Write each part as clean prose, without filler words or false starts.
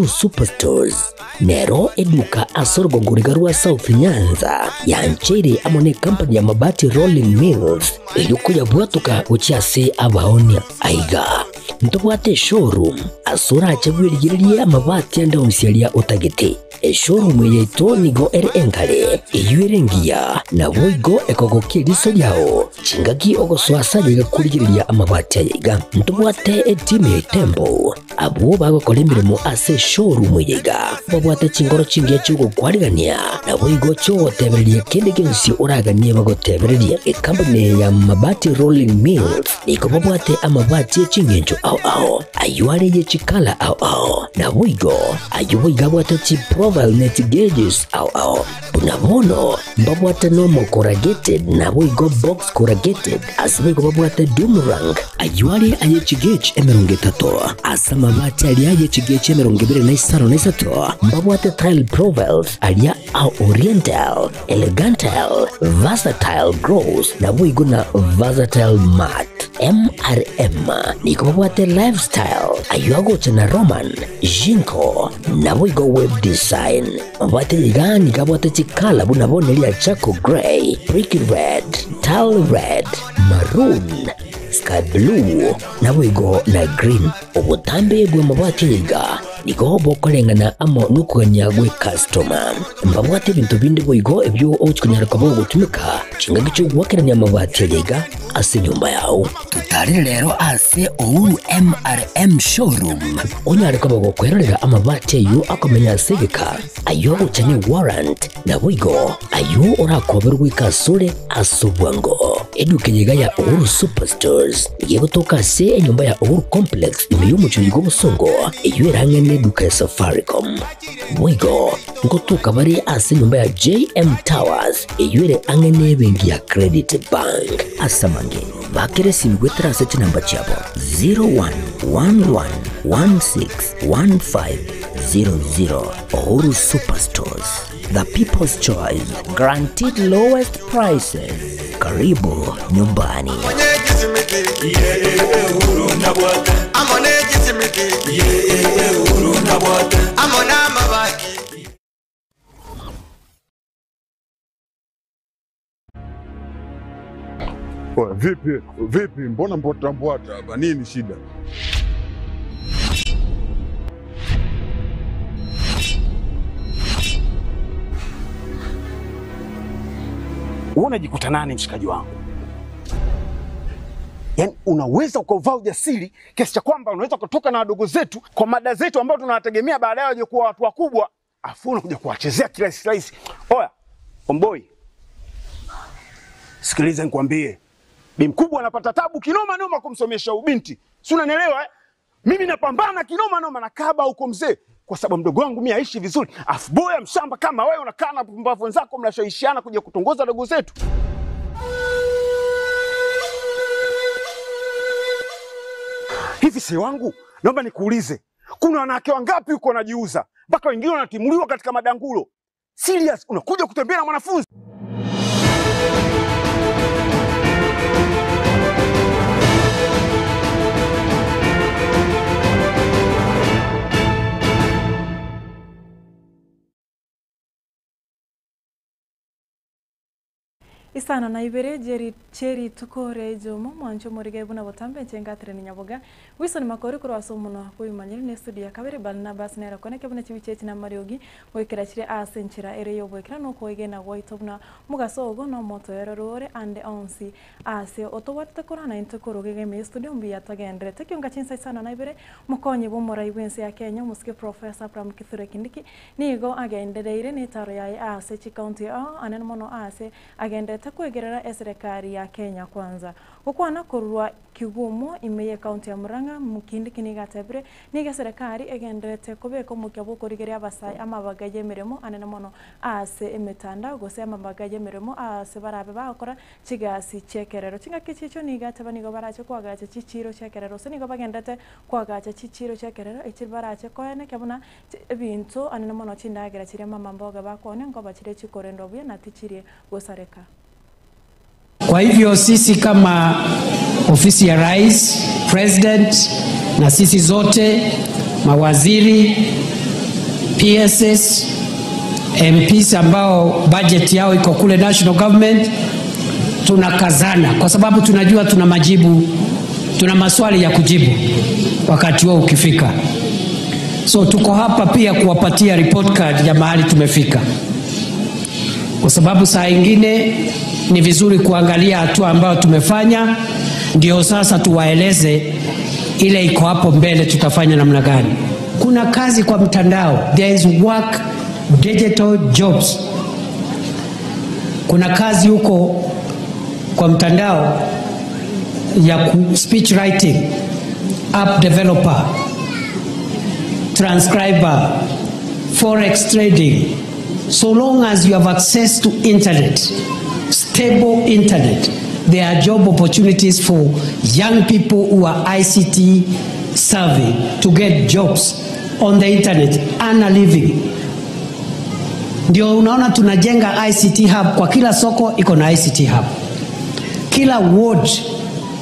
Superstores nero eduka asorgo ngurigarua South Nyanza ya nchere amone company ya mabati Rolling Mills yuko ya bwatuka uchiase abaonia aiga ntobwate showroom asura achabwirigirie amabati anda onsialia utagete showroom yeto nigo enkale yuerengia na boigo ekogokiriso yao chingaki ogoswasa yiga kurigiriria amabati yiga ntobwate team tempo abo bagokolemiremo ase showroom yiga babwate chingoro chingia chugo kwarigania na boigo cho tebererie kende kensi uraganie bagotebererie company ya mabati Rolling Mills niko babwate amabati chingenjo ao ayuare ye chikala ao na boigo ayuiga bwate chi profile net gauges ao unabono babwate normal corrugated na boigo box corrugated asibigo babwate Dumarang ayuare aye chigage emerongetato asama mabati ali aye chigage emerongibere na isaro na isato babwate tile profiles alia au oriental elegantal versatile gross na boigo na versatile mat MRM niko babwate lifestyle ayuago chana Roman Jinko na boigo web design babwate yigani kabwate chikala bunabone lia Chaco Grey, Brick Red, Tile Red, Maroon, Sky Blue na boigo na Green ubutambe bwe mabwate yiga niko bokolengana amo nukuganya gwe customer mbabwate bintu bindi boigo ebyo ochikunyara kabo gutumika chinga gicho gwakeranya mabwate yiga ase nyumba yao tutari rero ase Uhuru MRM showroom onyare kabo gukwerera amabwate yu akomenya segeka ayo uchane warrant na boigo ayo urakoberwa ikasure asubwango eduke yiga ya Uhuru Superstores yego toka se nyumba ya Uhuru Complex imeyumucho yigo busongo iyo erangene duka ya Safaricom boigo ngotoka bari ase nyumba ya JM Towers iyo ere angene bengi ya Credit Bank asamange bakere simgwetra seti namba chabo 0111161500 Uhuru Superstores, the people's choice, guaranteed lowest prices. Karibu nyumbani. Vipi, mbona mbwata hapa? Nini shida? Unajikuta nani mshikaji wangu? Yaani unaweza ukavaa ujasiri kiasi cha kwamba unaweza kutoka na wadogo zetu kwa mada zetu ambao tunawategemea baadaye waje kuwa watu wakubwa, afu unakuja kuwachezea kirahisi. Oya, Omboi. Sikiliza nikwambie. Bi mkubwa anapata tabu kinoma noma kumsomesha ubinti. Si unanielewa eh? Mimi napambana kinoma noma na kaba huko mzee kwa sababu mdogo wangu mimi aishi vizuri. Afu boya mshamba kama wewe unakaa na pumbavu wenzako mnashawishiana kuja kutongoza dogo zetu. Hivi si wangu, naomba nikuulize. Kuna wanawake wangapi huko wanajiuza? Mpaka wengine wanatimuliwa katika madangulo. Serious, unakuja kutembea na mwanafunzi? Isana na ibere cheri tukore jomo mwancho morige buna botambe chengatire ni nyaboga wisoni makori kurwaso muno kuyimanyiri ne studio kabere balna basnera koneke buna chibichechi na mariogi wekera chire asenchira ere yobo ekra no koigena goitobna mugasogo no moto erorore ande onsi ase otowarte korana intekoroge me studio mbi yatagendere tekyonga chinsa isana na ibere mukonye bomora iwense ya Kenya muske professor Pram Kithure Kindiki nigo agendereire ni taro ya ase chi county anen mono ase agende takwegerera serikali ya Kenya kwanza gukwana kurwa kigumo imeye county ya Murang'a mukindi kinigatebre niga serikali egenderete kubeko mukyabo kurigeria abasai amabagaje miremo anene mono ase emetanda gose amabagaje miremo ase barabe bakora chigasi chekerero chinga kichicho niga tabanigo barache kwagache chichiro chekerero se nigo bagendete kwagache chichiro chekerero ichibarache koene kyabuna ebintu anene mono chindagera chire mama mboga bakone ngo bachire chikorendo bya natichirie gosareka. Kwa hivyo sisi kama ofisi ya Rais, President na sisi zote mawaziri PSS, MPs ambao budget yao iko kule national government, tunakazana kwa sababu tunajua tuna majibu, tuna maswali ya kujibu wakati wao ukifika. So tuko hapa pia kuwapatia report card ya mahali tumefika, kwa sababu saa ingine ni vizuri kuangalia hatua ambayo tumefanya, ndio sasa tuwaeleze ile iko hapo mbele tutafanya namna gani. Kuna kazi kwa mtandao, there is work, digital jobs. Kuna kazi huko kwa mtandao ya speech writing, app developer, transcriber, forex trading. So long as you have access to internet, stable internet, there are job opportunities for young people who are ICT savvy to get jobs on the internet, earn a living. Ndio unaona tunajenga ICT hub, kwa kila soko iko na ICT hub. Kila ward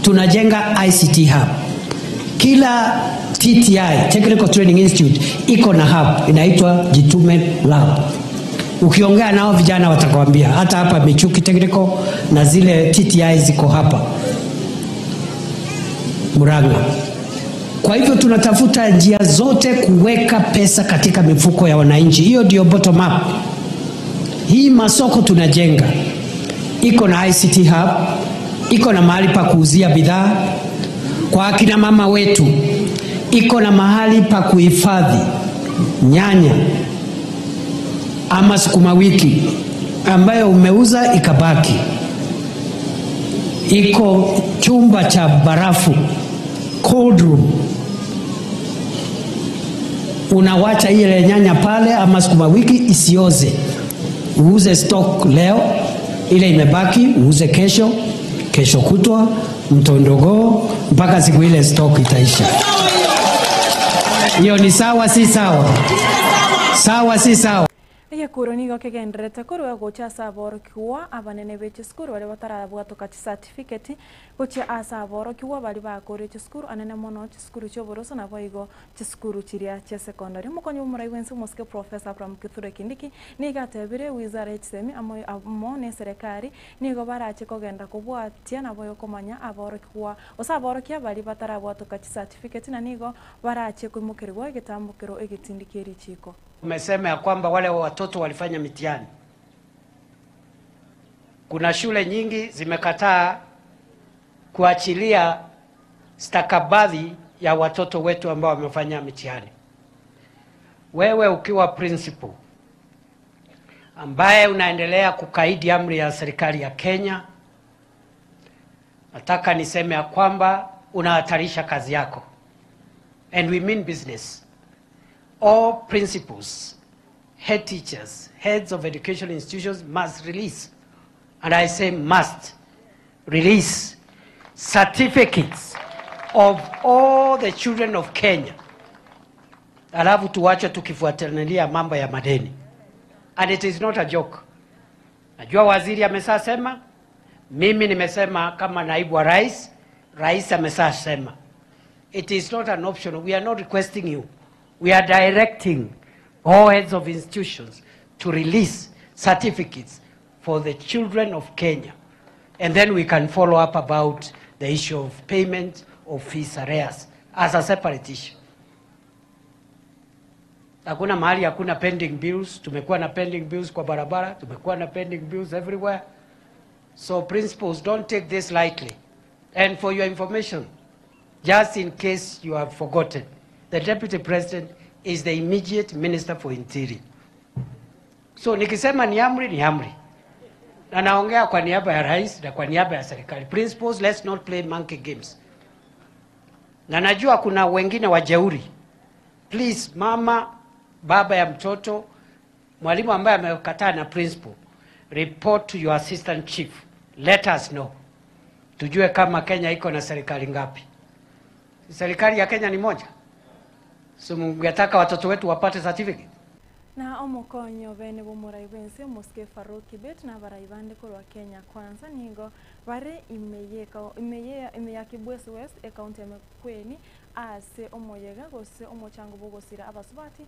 tunajenga ICT hub. Kila TTI, Technical Training Institute, iko na hub inaitwa Jitume Lab. Ukiongea nao vijana watakwambia, hata hapa Michuki Technical na zile TTI ziko hapa Murang'a. Kwa hivyo tunatafuta njia zote kuweka pesa katika mifuko ya wananchi. Hiyo ndio bottom up. Hii masoko tunajenga iko na ICT hub, iko na mahali pa kuuzia bidhaa kwa akina mama wetu, iko na mahali pa kuhifadhi nyanya ama sukuma wiki ambayo umeuza ikabaki, iko chumba cha barafu, cold room. Unawacha ile nyanya pale ama sukuma wiki isioze, uuze stock leo, ile imebaki uuze kesho, kesho kutwa, mtondogoo, mpaka siku ile stock itaisha. Hiyo ni sawa si sawa? Sawa si sawa? Iya kuroni go kegendrete kurwa gocha saboro kiwa abanene beche skuru wale batara bwatoka certificate gocha asaboro kiwa bali ba kore skuru anene mono skuru choboroso na boigo skuru chiria che secondary mukonyo murai wense moske professor from Kithure Kindiki ni gatebire wizara itsemi amo ne serikali ni go barache kogenda kubwatia na boyo komanya aboro kiwa osaboro kia bali batara bwatoka certificate na nigo barache kumukirwa igitambukiro igitindikiri chiko. Umesema ya kwamba wale watoto walifanya mitihani. Kuna shule nyingi zimekataa kuachilia stakabadhi ya watoto wetu ambao wamefanya mitihani. Wewe ukiwa principal ambaye unaendelea kukaidi amri ya serikali ya Kenya, nataka niseme ya kwamba unahatarisha kazi yako. And we mean business. All principals, head teachers, heads of educational institutions must release, and I say must release, certificates of all the children of Kenya. Alafu tuwache tukifuatilia mambo ya madeni. And it is not a joke. Najua waziri amesema, mimi nimesema kama naibu wa rais, rais amesema. It is not an option. We are not requesting you. We are directing all heads of institutions to release certificates for the children of Kenya. And then we can follow up about the issue of payment of fees arrears as a separate issue. Hakuna mahali hakuna pending bills. Tumekuwa na pending bills kwa barabara. Tumekuwa na pending bills everywhere. So principals, don't take this lightly. And for your information, just in case you have forgotten, the Deputy President is the immediate Minister for Interior. So nikisema ni amri ni amri. Na naongea kwa niaba ya rais na kwa niaba ya serikali. Principals, let's not play monkey games. Na najua kuna wengine wajeuri. Please, mama, baba ya mtoto, mwalimu ambaye amekataa na principal, report to your assistant chief. Let us know. Tujue kama Kenya iko na serikali ngapi. Serikali ya Kenya ni moja. So mungetaka watoto wetu wapate certificate. Na omukonyo bene bomurai bense moske Faruki bet na baraibande kwa Kenya kwanza nigo bare imeyaka Kibwezi West account ya Mkweni ase omoyega gose omochango bogosira abasubati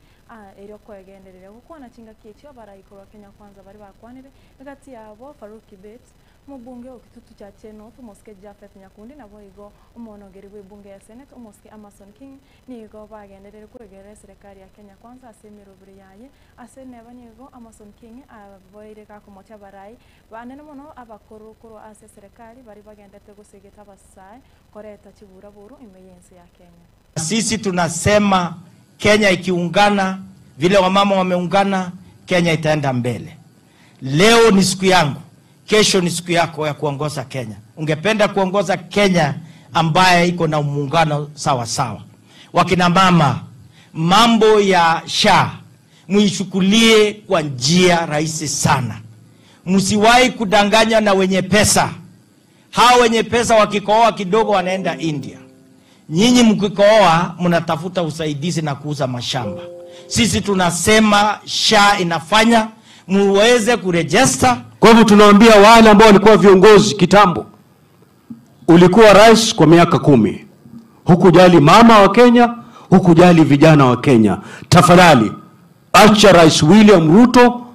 eryo kwegenderera gukwana chinga kicho barayikora Kenya Kwanza bari bakwanire hagati yabo Faruk Kibet mubunge okitutu cha Cheno Moske Jafet Nyakundi nabo igo umonogeri w'ibunge ya Senate Moske Amason King nigo bagenderera kwegera serikali ya Kenya Kwanza asemero buri yaye ase nebanigo Amason King aboire ka kumocha barai banene mono abakorokoro ase serikali bari bagendete gusegeta abasai koreta chibura buru imeyense ya Kenya. Sisi tunasema Kenya ikiungana vile wamama wameungana, Kenya itaenda mbele. Leo ni siku yangu, kesho ni siku yako ya kuongoza Kenya. Ungependa kuongoza Kenya ambaye iko na muungano sawa sawa. Wakina mama, mambo ya SHA muichukulie kwa njia rahisi sana. Msiwahi kudanganya na wenye pesa. Hao wenye pesa wakikooa kidogo wanaenda India. Nyinyi mkikooa mnatafuta usaidizi na kuuza mashamba. Sisi tunasema SHA inafanya muweze kuregister. Kwa hivyo tunawaambia wale ambao walikuwa viongozi kitambo, ulikuwa rais kwa miaka 10, hukujali mama wa Kenya, hukujali vijana wa Kenya. Tafadhali acha Rais William Ruto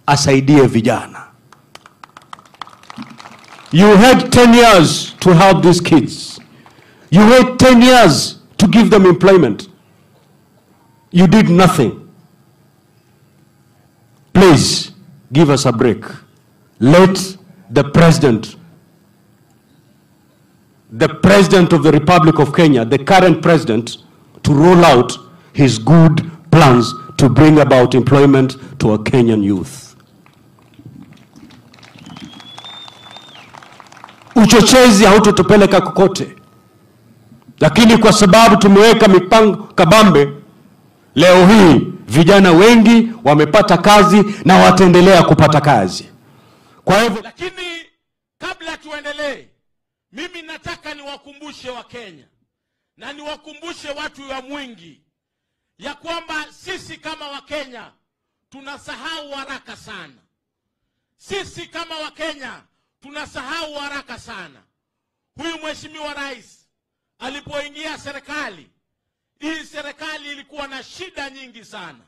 asaidie vijana. You had 10 years to help these kids. You had 10 years to give them employment. You did nothing. Please give us a break. Let the president of the Republic of Kenya, the current president, to roll out his good plans to bring about employment to our Kenyan youth. Uchochezi hautotupeleka kokote. Lakini kwa sababu tumeweka mipango kabambe, leo hii vijana wengi wamepata kazi na wataendelea kupata kazi. Kwa hivyo, lakini kabla tuendelee, mimi nataka niwakumbushe wa Kenya na niwakumbushe watu wa Mwingi ya kwamba sisi kama wa Kenya tunasahau haraka sana. Sisi kama wa Kenya tunasahau haraka sana. Huyu mheshimiwa rais alipoingia serikali, hii serikali ilikuwa na shida nyingi sana.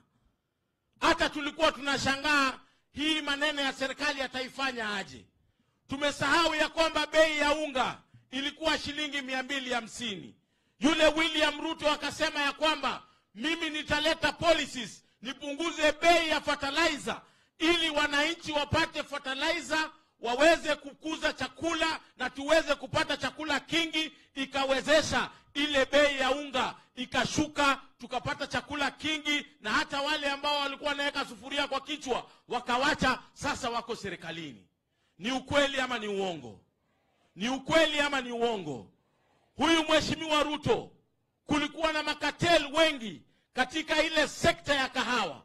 Hata tulikuwa tunashangaa hii maneno ya serikali yataifanya aje. Tumesahau ya kwamba bei ya unga ilikuwa shilingi 250. Yule William Ruto akasema ya kwamba mimi nitaleta policies nipunguze bei ya fertilizer ili wananchi wapate fertilizer, waweze kukuza chakula na tuweze kupata chakula kingi. Ikawezesha ile bei ya unga ikashuka, tukapata chakula kingi, na hata wale ambao walikuwa naweka sufuria kwa kichwa wakawacha, sasa wako serikalini. Ni ukweli ama ni uongo? Ni ukweli ama ni uongo? Huyu mheshimiwa Ruto, kulikuwa na makatel wengi katika ile sekta ya kahawa.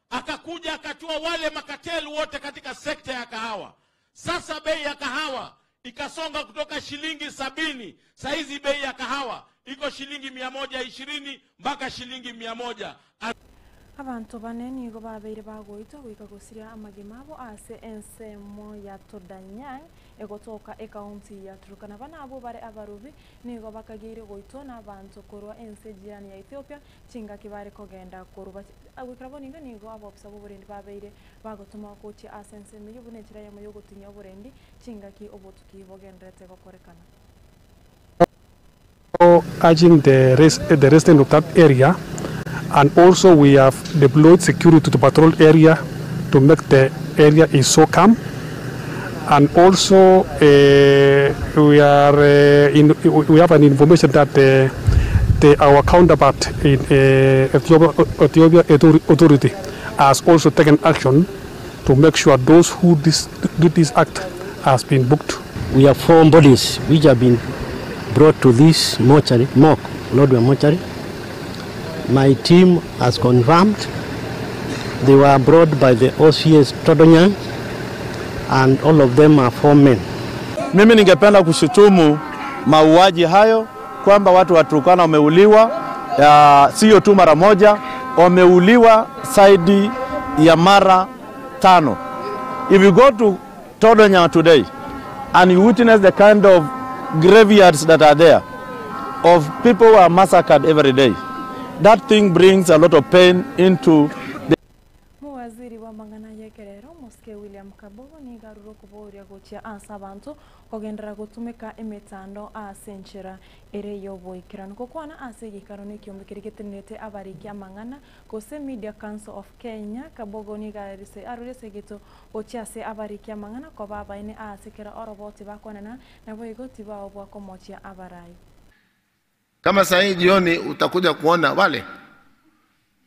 Akakuja akatoa wale makatel wote katika sekta ya kahawa. Sasa bei ya kahawa ikasonga kutoka shilingi 70, saizi bei ya kahawa iko shilingi 120 mpaka shilingi 100. Abantu banene nigo babeire bagoita gwikagosiria amagimabo ase ensemo ya Todanyang egotoka ekaunti ya Turkana. Bana abo bare abarubi nigo bakagire goito n'abantu korwa ense jirani ya Ethiopia chinga kibare kogenda koruba agwikrabo ninga nigo abo obusabo burendi babeire bagotuma kochi ase ensemo yobunekira ya moyo gotinya burendi chinga ki obotuki bogendrete gokorekana. Urging the resident of that area, and also we have deployed security to the patrol area to make the area is so calm. And also we have an information that our counterpart in Ethiopia authority has also taken action to make sure those who do this act has been booked. We have 4 bodies which have been brought to this mortuary, Lodwar mortuary. My team has confirmed they were brought by the OCS Todanyang, and all of them are 4 men. Mimi ningependa kushutumu mauaji hayo kwamba watu wa Turkana wameuliwa, sio tu mara moja, wameuliwa zaidi ya mara 5. If you go to Todanyang today and you witness the kind of graveyards that are there, of people who are massacred every day. That thing brings a lot of pain into the Waziri wa mangana yekerero Muske William Kabogo ni garuro kuboria gochia asa abantu kogendera gutumika emetando asenchera ere yoboikirano kokwana ase gikarone kiombe kirigitenete abariki amangana kose Media Council of Kenya Kabogo ni garise arurese gito gochia se abariki amangana ko baba ine asekera oroboti bakwana na boigoti bao bwa komochia abarai. Kama saa hii jioni utakuja kuona wale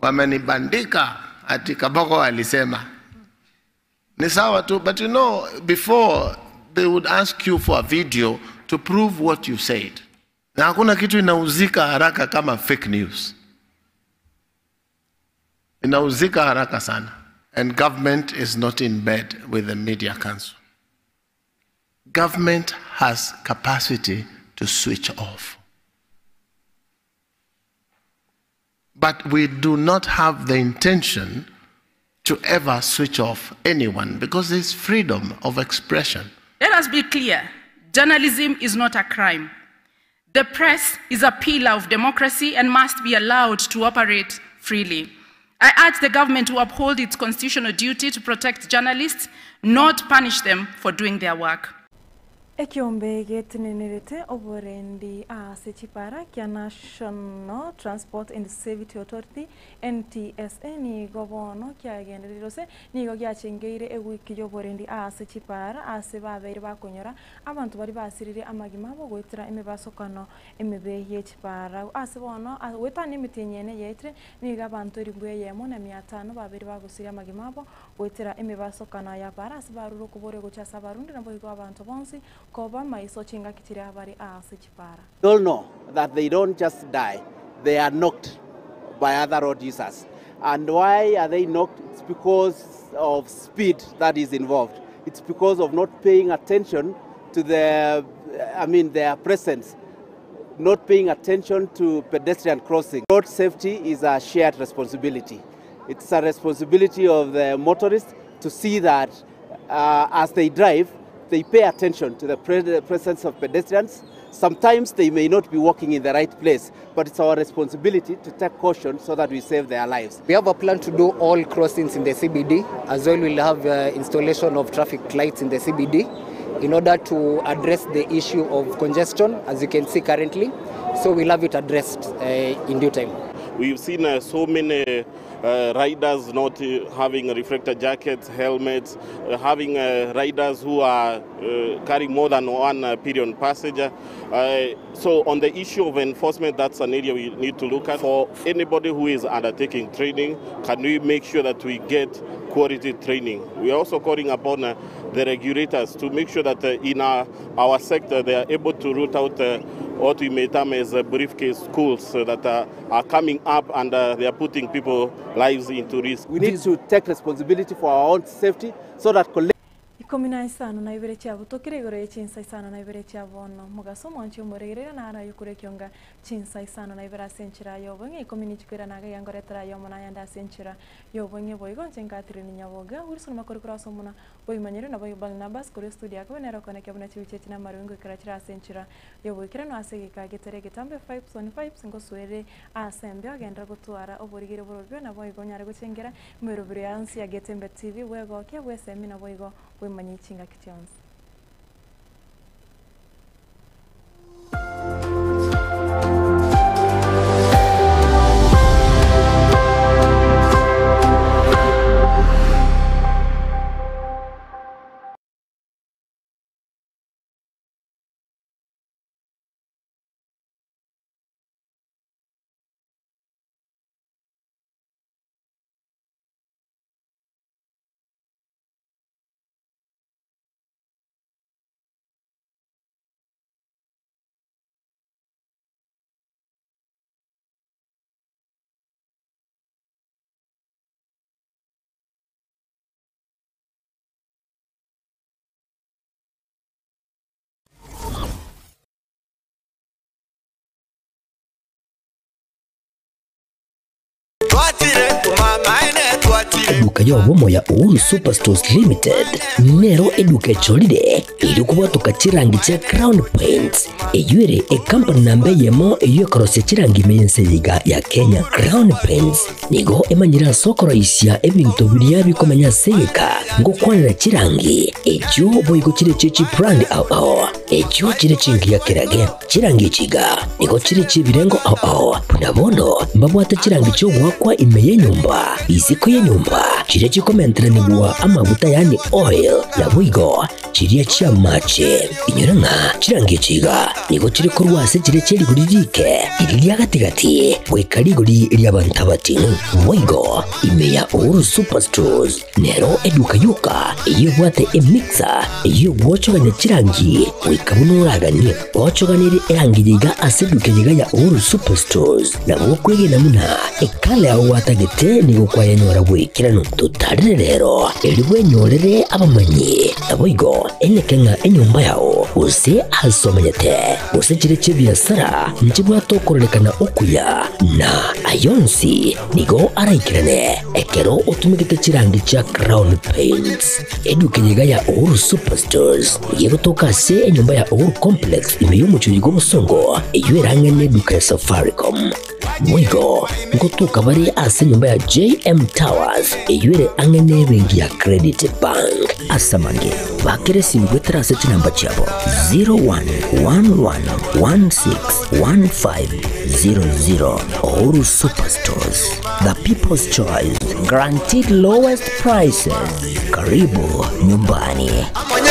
wamenibandika ati Kabogo alisema. Ni sawa tu, but you know, before they would ask you for a video to prove what you said. Na hakuna kitu inauzika haraka kama fake news. Inauzika haraka sana. And government is not in bed with the Media Council. Government has capacity to switch off. But we do not have the intention to ever switch off anyone because there's freedom of expression. Let us be clear, journalism is not a crime. The press is a pillar of democracy and must be allowed to operate freely. I urge the government to uphold its constitutional duty to protect journalists, not punish them for doing their work. Ekiombe getinenirete oborendi sechipara kia National Transport and Safety Authority NTSA ni gobono kia genderirose ni gogia chengeire ewiki yoborendi sechipara sebabere bakonyora abantu bari basirire amagimabo gwetira emebasokano emebe yechipara asebono wetani mitinyene yetre ni gabantu ribwe yemo na 500 babere bagusira amagimabo gwetira emebasokano ya para sebaruru kubore gocha sabarundi nabo higo abantu bonsi. We all know that they don't just die, they are knocked by other road users. And why are they knocked? It's because of speed that is involved. It's because of not paying attention to their presence, not paying attention to pedestrian crossing. Road safety is a shared responsibility. It's a responsibility of the motorists to see that as they drive, they pay attention to the presence of pedestrians. Sometimes they may not be walking in the right place, but it's our responsibility to take caution so that we save their lives. We have a plan to do all crossings in the CBD. As well, we'll have installation of traffic lights in the CBD in order to address the issue of congestion, as you can see currently. So we'll have it addressed in due time. We've seen so many riders not having reflector jackets, helmets, having riders who are carrying more than one period passenger. So on the issue of enforcement, that's an area we need to look at. For anybody who is undertaking training, can we make sure that we get quality training? We are also calling upon the regulators to make sure that in our sector they are able to root out what we may term as briefcase schools that are coming up and they are putting people's lives into risk. We need to take responsibility for our own safety so that Ikomina isano na ibere cyabo tokiregore chinsa isano na ibere cyabo no mugaso monche muregere na ara yukure kyonga chinsa isano na ibere senchira yobo nge ikomini chikwera naga yangore tara yomo na yanda senchira yobo nge boygo chengatire ni nyaboga urison makori kuraso muna boy manyere na boy Barnabas kore studio akwe nero kone kyabuna chibiche na marungu kirachira senchira yobo kirano asege ka getere getambe 5 singo swere asembe agenda gutwara oborigire borobyo na boygo nyare guchengera merubire yansi ya Getembe TV wego ke wese mina boygo Manyichinga kitionzi. eduka yobomo ya Uhuru Superstores Limited nero eduka cholide ili kubwatuka chirangi cha Crown Paints eyure company nambe yemo iyo korose chirangi meyense yiga ya Kenya. Crown Paints nigo emanyira sokoro isya ebintu biriya bikomanya seka ngo kwanira chirangi ejo boyiko chire chichi brand ao ejo chire chingi ya kirage chirangi chiga nigo chire chibirengo ao nabono mbabwata chirangi cyo gwakwa imeye nyumba iziko ye nyumba chire chikomentra nigwa amavuta yani oil na bwigo chiriya chia mache inyuranga chirangi chiga nigo chire korwase chire chiri guririke iriya gatigati wekariguri lyabantabati bwigo imeya Uhuru Superstores nero eduka yuka iyo bwate emixer iyo gwochoganya chirangi wikabunuragani gwochoganire erangi yiga aseduke yiga ya Uhuru Superstores na bwokwege namuna ekale aho watagete nigo kwayanyora wikirano tutarire rero elibwe nyorere abamanyi nabwigo enekenga enyumba yao use asomanyete use chire chibiasara njibwa tokorekana okuya na ayonsi nigo araikirane ekero utumikite chirangi cha Crown Paints eduke yiga ya Uhuru Superstores yego tokase enyumba ya Uhuru Complex imeyumucho yigo musongo eywerangene duka ya Safaricom mwigo ngotuka bari ase nyumba ya JM Towers eyure angene bengi ya Credit Bank asamange bakere simbwetera seti namba chabo 0111161500 Uhuru Superstores, the people's choice, guaranteed lowest prices. Karibu nyumbani. Amone